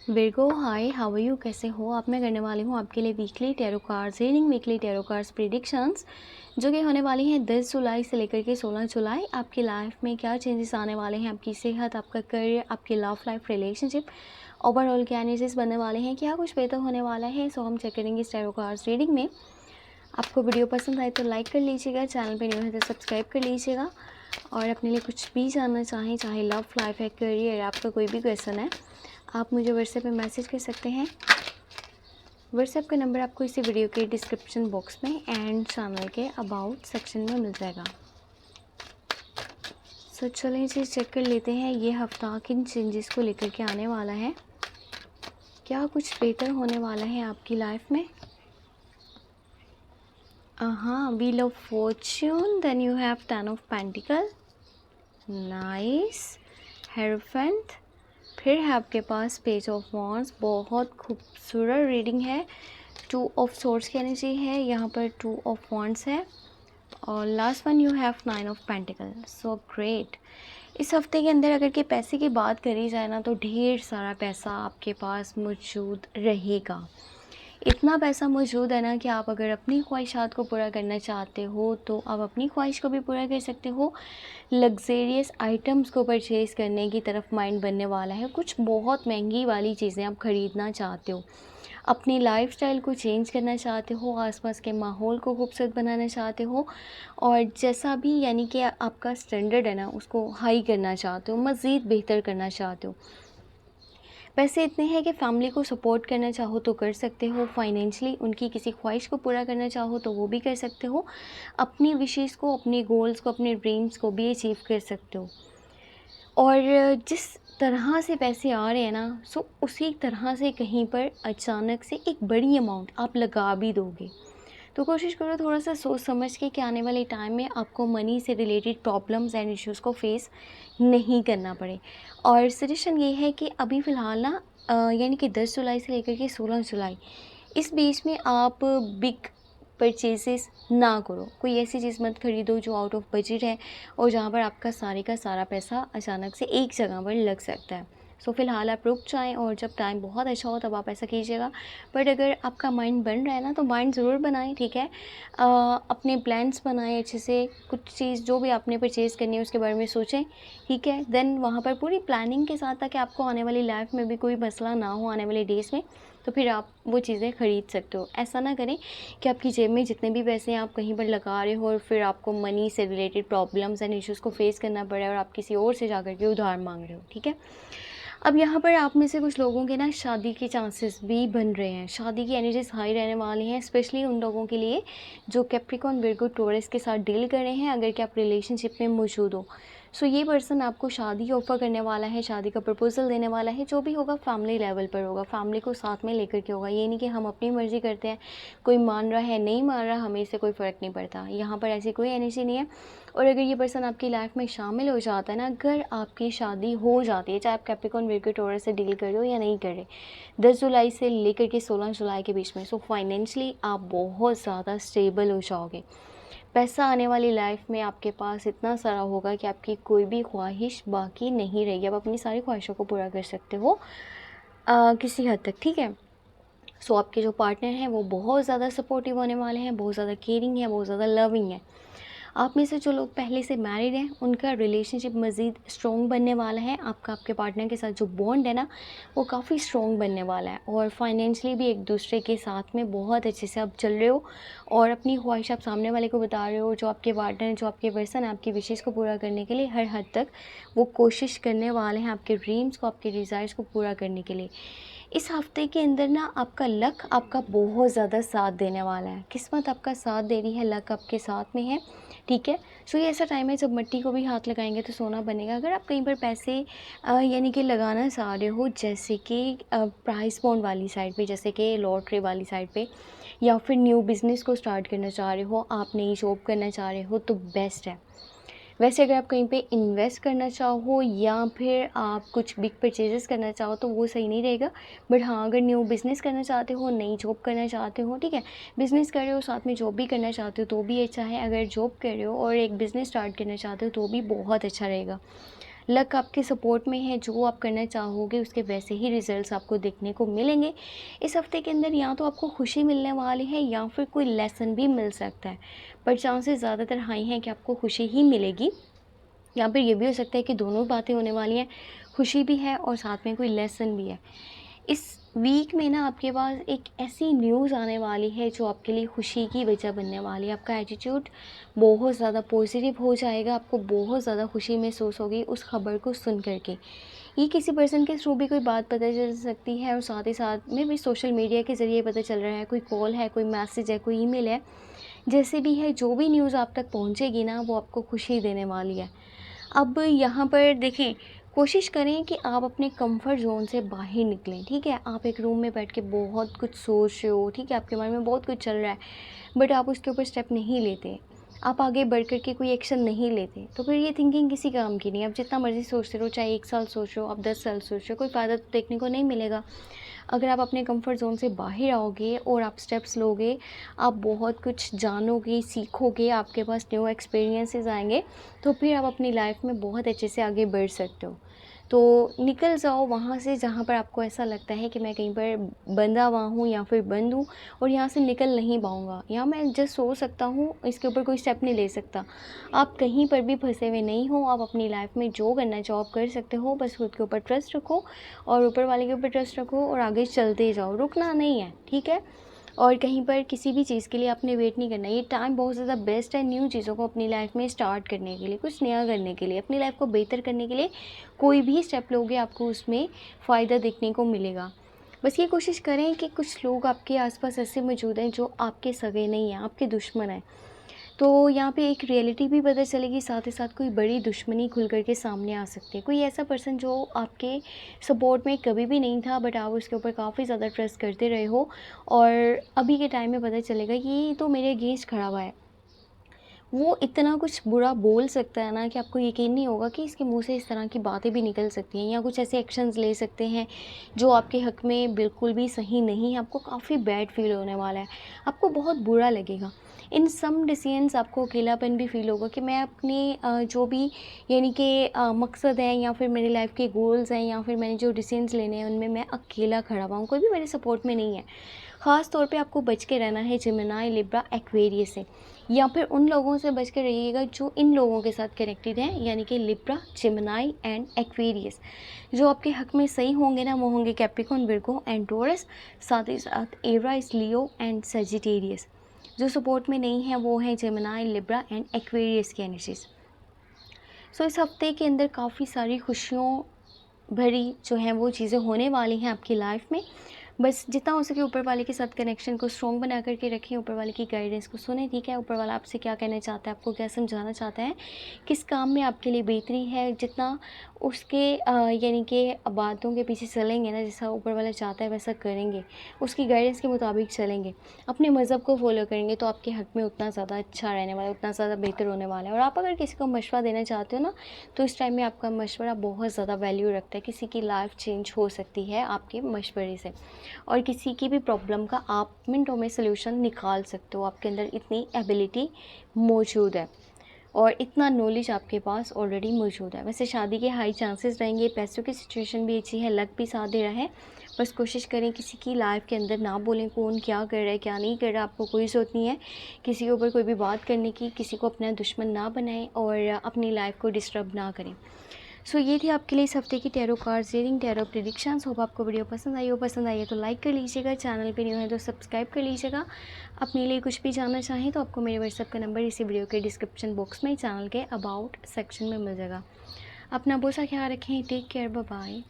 Virgo hi, how are you, कैसे हो आप। मैं करने वाली हूँ आपके लिए weekly tarot cards reading, weekly tarot cards predictions, जो कि होने वाली हैं 10 जुलाई से लेकर के 16 जुलाई। आपकी लाइफ में क्या चेंजेस आने वाले हैं, आपकी सेहत, आपका करियर, आपकी लव लाइफ, रिलेशनशिप, ओवरऑल क्या एनर्जीज बनने वाले हैं, क्या कुछ बेहतर होने वाला है। सो हम चेक करेंगे इस टैरो कार्ड्स रीडिंग में। आपको वीडियो पसंद आए तो लाइक कर लीजिएगा, चैनल पर न्यू है तो सब्सक्राइब कर लीजिएगा। और अपने लिए कुछ भी जानना चाहें, चाहे लव लाइफ है, करियर, आपका कोई भी क्वेश्चन है, आप मुझे व्हाट्सएप पे मैसेज कर सकते हैं। व्हाट्सएप का नंबर आपको इसी वीडियो के डिस्क्रिप्शन बॉक्स में एंड चैनल के अबाउट सेक्शन में मिल जाएगा। सो चलें जी, चेक कर लेते हैं ये हफ्ता किन चेंजेस को लेकर के आने वाला है, क्या कुछ बेहतर होने वाला है आपकी लाइफ में। हाँ, wheel of fortune, then you have 10 of pentacle, nice, hierophant, फिर है आपके पास पेज ऑफ वॉन्ड्स, बहुत खूबसूरत रीडिंग है। 2 ऑफ सोर्ड्स की एनर्जी है, यहाँ पर 2 ऑफ वॉन्ड्स है, और last one you have 9 of pentacle. So great. इस हफ्ते के अंदर अगर के पैसे की बात करी जाए ना, तो ढेर सारा पैसा आपके पास मौजूद रहेगा। इतना पैसा मौजूद है ना कि आप अगर अपनी ख्वाहिशात को पूरा करना चाहते हो तो आप अपनी ख्वाहिश को भी पूरा कर सकते हो। लग्जेरियस आइटम्स को परचेज़ करने की तरफ माइंड बनने वाला है। कुछ बहुत महंगी वाली चीज़ें आप ख़रीदना चाहते हो, अपनी लाइफस्टाइल को चेंज करना चाहते हो, आसपास के माहौल को खूबसूरत बनाना चाहते हो, और जैसा भी यानी कि आपका स्टैंडर्ड है ना, उसको हाई करना चाहते हो, मज़ीद बेहतर करना चाहते हो। पैसे इतने हैं कि फैमिली को सपोर्ट करना चाहो तो कर सकते हो, फाइनेंशियली उनकी किसी ख्वाहिश को पूरा करना चाहो तो वो भी कर सकते हो, अपनी विशेज़ को, अपने गोल्स को, अपने ड्रीम्स को भी अचीव कर सकते हो। और जिस तरह से पैसे आ रहे हैं ना, सो उसी तरह से कहीं पर अचानक से एक बड़ी अमाउंट आप लगा भी दोगे। तो कोशिश करो थोड़ा सा सोच समझ के कि आने वाले टाइम में आपको मनी से रिलेटेड प्रॉब्लम्स एंड इश्यूज़ को फेस नहीं करना पड़े। और सजेशन ये है कि अभी फ़िलहाल ना यानी कि 10 जुलाई से लेकर के 16 जुलाई, इस बीच में आप बिग परचेजेस ना करो। कोई ऐसी चीज़ मत खरीदो जो आउट ऑफ बजट है और जहाँ पर आपका सारे का सारा पैसा अचानक से एक जगह पर लग सकता है। सो फ़िलहाल आप रुक जाएँ और जब टाइम बहुत अच्छा हो तब आप ऐसा कीजिएगा। बट अगर आपका माइंड बन रहा है ना, तो माइंड ज़रूर बनाएं, ठीक है। अपने प्लान्स बनाएं अच्छे से, कुछ चीज़ जो भी आपने परचेज़ करनी है उसके बारे में सोचें, ठीक है। देन वहाँ पर पूरी प्लानिंग के साथ, ताकि आपको आने वाली लाइफ में भी कोई मसला ना हो आने वाले डेज़ में, तो फिर आप वो चीज़ें ख़रीद सकते हो। ऐसा ना करें कि आपकी जेब में जितने भी पैसे हैं आप कहीं पर लगा रहे हो और फिर आपको मनी से रिलेटेड प्रॉब्लम्स एंड इश्यूज़ को फेस करना पड़े और आप किसी और से जाकर के उधार मांग रहे हो, ठीक है। अब यहाँ पर आप में से कुछ लोगों के ना शादी के चांसेस भी बन रहे हैं, शादी की एनर्जीज हाई रहने वाली हैं, स्पेशली उन लोगों के लिए जो कैप्रिकॉर्न, विर्गो, टॉरस के साथ डील कर रहे हैं। अगर कि आप रिलेशनशिप में मौजूद हो, सो ये पर्सन आपको शादी ऑफ़र करने वाला है, शादी का प्रपोजल देने वाला है। जो भी होगा फैमिली लेवल पर होगा, फैमिली को साथ में लेकर के होगा। ये नहीं कि हम अपनी मर्ज़ी करते हैं, कोई मान रहा है नहीं मान रहा, हमें इससे कोई फ़र्क नहीं पड़ता। यहाँ पर ऐसी कोई एनर्जी नहीं है। और अगर ये पर्सन आपकी लाइफ में शामिल हो जाता है ना, अगर आपकी शादी हो जाती है, चाहे आप कैप्रिकॉर्न, विर्गो, टॉरस से डील कर रहे हो या नहीं कर रहे, 10 जुलाई से लेकर के 16 जुलाई के बीच में, सो फाइनेंशियली आप बहुत ज़्यादा स्टेबल हो जाओगे। पैसा आने वाली लाइफ में आपके पास इतना सारा होगा कि आपकी कोई भी ख्वाहिश बाकी नहीं रहेगी। आप अपनी सारी ख्वाहिशों को पूरा कर सकते हो किसी हद तक, ठीक है। सो आपके जो पार्टनर हैं वो बहुत ज़्यादा सपोर्टिव होने वाले हैं, बहुत ज़्यादा केयरिंग है, बहुत ज़्यादा लविंग है। आप में से जो लोग पहले से मैरिड हैं उनका रिलेशनशिप मज़ीद स्ट्रॉन्ग बनने वाला है। आपका आपके पार्टनर के साथ जो बॉन्ड है ना, वो काफ़ी स्ट्रॉन्ग बनने वाला है। और फाइनेंशियली भी एक दूसरे के साथ में बहुत अच्छे से आप चल रहे हो और अपनी ख्वाहिश आप सामने वाले को बता रहे हो। जो आपके पार्टनर, जो आपके पर्सन है, आपकी विशेज़ को पूरा करने के लिए हर हद तक वो कोशिश करने वाले हैं, आपके ड्रीम्स को, आपके डिज़ायर्स को पूरा करने के लिए। इस हफ्ते के अंदर ना आपका लक आपका बहुत ज़्यादा साथ देने वाला है, किस्मत आपका साथ दे रही है, लक आपके साथ में है, ठीक है। सो ये ऐसा टाइम है जब मिट्टी को भी हाथ लगाएंगे तो सोना बनेगा। अगर आप कहीं पर पैसे यानी कि लगाना चाह रहे हो, जैसे कि प्राइस बॉन्ड वाली साइड पे, जैसे कि लॉटरी वाली साइड पे, या फिर न्यू बिज़नेस को स्टार्ट करना चाह रहे हो, आप नई जॉब करना चाह रहे हो, तो बेस्ट है। वैसे अगर आप कहीं पे इन्वेस्ट करना चाहो या फिर आप कुछ बिग परचेजेस करना चाहो तो वो सही नहीं रहेगा। बट हाँ, अगर न्यू बिज़नेस करना चाहते हो, नई जॉब करना चाहते हो, ठीक है, बिज़नेस कर रहे हो साथ में जॉब भी करना चाहते हो तो भी अच्छा है। अगर जॉब कर रहे हो और एक बिज़नेस स्टार्ट करना चाहते हो तो भी बहुत अच्छा रहेगा। लक आपके सपोर्ट में है, जो आप करना चाहोगे उसके वैसे ही रिजल्ट्स आपको देखने को मिलेंगे। इस हफ्ते के अंदर या तो आपको खुशी मिलने वाली है या फिर कोई लेसन भी मिल सकता है, पर चांसेस ज़्यादातर हाई हैं कि आपको खुशी ही मिलेगी। या फिर ये भी हो सकता है कि दोनों बातें होने वाली हैं, खुशी भी है और साथ में कोई लेसन भी है। इस वीक में ना आपके पास एक ऐसी न्यूज़ आने वाली है जो आपके लिए खुशी की वजह बनने वाली है। आपका एटीट्यूड बहुत ज़्यादा पॉजिटिव हो जाएगा, आपको बहुत ज़्यादा खुशी महसूस होगी उस खबर को सुन कर के। ये किसी पर्सन के थ्रू भी कोई बात पता चल सकती है और साथ ही साथ में भी सोशल मीडिया के ज़रिए पता चल रहा है, कोई कॉल है, कोई मैसेज है, कोई ईमेल है, जैसे भी है जो भी न्यूज़ आप तक पहुँचेगी ना वो आपको खुशी देने वाली है। अब यहाँ पर देखें, कोशिश करें कि आप अपने कंफर्ट ज़ोन से बाहर निकलें, ठीक है। आप एक रूम में बैठ के बहुत कुछ सोच रहे हो, ठीक है, आपके मन में बहुत कुछ चल रहा है, बट आप उसके ऊपर स्टेप नहीं लेते, आप आगे बढ़ कर के कोई एक्शन नहीं लेते, तो फिर ये थिंकिंग किसी काम की नहीं। आप जितना मर्ज़ी सोचते रहो, चाहे 1 साल सोच रहे हो, आप 10 साल सोच रहे हो, कोई फ़ायदा तो देखने को नहीं मिलेगा। अगर आप अपने कंफर्ट ज़ोन से बाहर आओगे और आप स्टेप्स लोगे, आप बहुत कुछ जानोगे, सीखोगे, आपके पास न्यू एक्सपीरियंसेस आएंगे, तो फिर आप अपनी लाइफ में बहुत अच्छे से आगे बढ़ सकते हो। तो निकल जाओ वहाँ से जहाँ पर आपको ऐसा लगता है कि मैं कहीं पर बंधा हुआ हूँ या फिर बंद हूँ और यहाँ से निकल नहीं पाऊँगा, या मैं जस्ट सो सकता हूँ, इसके ऊपर कोई स्टेप नहीं ले सकता। आप कहीं पर भी फंसे हुए नहीं हो, आप अपनी लाइफ में जो करना चाहो आप कर सकते हो, बस खुद के ऊपर ट्रस्ट रखो और ऊपर वाले के ऊपर ट्रस्ट रखो और आगे चलते जाओ, रुकना नहीं है, ठीक है। और कहीं पर किसी भी चीज़ के लिए आपने वेट नहीं करना। ये टाइम बहुत ज़्यादा बेस्ट है न्यू चीज़ों को अपनी लाइफ में स्टार्ट करने के लिए, कुछ नया करने के लिए, अपनी लाइफ को बेहतर करने के लिए। कोई भी स्टेप लोगे आपको उसमें फ़ायदा देखने को मिलेगा। बस ये कोशिश करें कि कुछ लोग आपके आसपास ऐसे मौजूद हैं जो आपके सगे नहीं हैं, आपके दुश्मन हैं, तो यहाँ पे एक रियलिटी भी पता चलेगी, साथ ही साथ कोई बड़ी दुश्मनी खुल कर के सामने आ सकती है। कोई ऐसा पर्सन जो आपके सपोर्ट में कभी भी नहीं था, बट आप उसके ऊपर काफ़ी ज़्यादा ट्रस्ट करते रहे हो और अभी के टाइम में पता चलेगा कि ये तो मेरे अगेंस्ट खड़ा हुआ है। वो इतना कुछ बुरा बोल सकता है ना कि आपको यकीन नहीं होगा कि इसके मुंह से इस तरह की बातें भी निकल सकती हैं, या कुछ ऐसे एक्शंस ले सकते हैं जो आपके हक में बिल्कुल भी सही नहीं है। आपको काफ़ी बैड फील होने वाला है, आपको बहुत बुरा लगेगा। इन सम डिसीजंस आपको अकेलापन भी फील होगा कि मैं अपने जो भी यानी कि मकसद है या फिर मेरी लाइफ के गोल्स हैं या फिर मैंने जो डिसीजंस लेने हैं उनमें मैं अकेला खड़ा हुआ हूँ, कोई भी मेरे सपोर्ट में नहीं है। ख़ास तौर पे आपको बच के रहना है जेमिनी, लिब्रा, एक्वेरियस से, या फिर उन लोगों से बच के रहिएगा जो इन लोगों के साथ कनेक्टेड हैं, यानी कि लिब्रा, जेमिनी एंड एक्वेरियस। जो आपके हक में सही होंगे ना वो होंगे कैप्रिकॉर्न, विर्गो एंड टॉरस, साथ ही साथ एरीज, लियो एंड सजिटेरियस। जो सपोर्ट में नहीं है वो हैं जेमिनी, लिब्रा एंड एक्वेरियस की एनर्जीज। सो इस हफ्ते के अंदर काफ़ी सारी खुशियों भरी जो हैं वो चीज़ें होने वाली हैं आपकी लाइफ में। बस जितना हो सके ऊपर वाले के साथ कनेक्शन को स्ट्रॉन्ग बना करके रखें, ऊपर वाले की गाइडेंस को सुने, ठीक है। ऊपर वाला आपसे क्या कहना चाहता है, आपको क्या समझाना चाहता है, किस काम में आपके लिए बेहतरी है, जितना उसके यानी कि बातों के पीछे चलेंगे ना, जैसा ऊपर वाला चाहता है वैसा करेंगे, उसकी गाइडेंस के मुताबिक चलेंगे, अपने मज़हब को फॉलो करेंगे, तो आपके हक में उतना ज़्यादा अच्छा रहने वाला है, उतना ज़्यादा बेहतर होने वाला है। और आप अगर किसी को मशवरा देना चाहते हो ना, तो इस टाइम में आपका मशवरा बहुत ज़्यादा वैल्यू रखता है। किसी की लाइफ चेंज हो सकती है आपके मशवरे से, और किसी की भी प्रॉब्लम का आप मिनटों में सलूशन निकाल सकते हो। आपके अंदर इतनी एबिलिटी मौजूद है और इतना नॉलेज आपके पास ऑलरेडी मौजूद है। वैसे शादी के हाई चांसेस रहेंगे, पैसों की सिचुएशन भी अच्छी है, लक भी साथ दे रहा है। बस कोशिश करें किसी की लाइफ के अंदर ना बोलें कौन क्या कर रहा है क्या नहीं कर रहा, आपको कोई ज़रूरत नहीं है किसी के ऊपर कोई भी बात करने की। किसी को अपना दुश्मन ना बनाएं और अपनी लाइफ को डिस्टर्ब ना करें। सो ये थी आपके लिए इस हफ्ते की tarot cards reading, tarot predictions. Hope आपको वीडियो पसंद आई हो। पसंद आई है तो लाइक कर लीजिएगा, चैनल पे न्यू है तो सब्सक्राइब कर लीजिएगा। अपने लिए कुछ भी जानना चाहें तो आपको मेरे व्हाट्सएप का नंबर इसी वीडियो के डिस्क्रिप्शन बॉक्स में, चैनल के अबाउट सेक्शन में मिल जाएगा। अपना बहुत सा ख्याल रखें, टेक केयर, बाय बाय।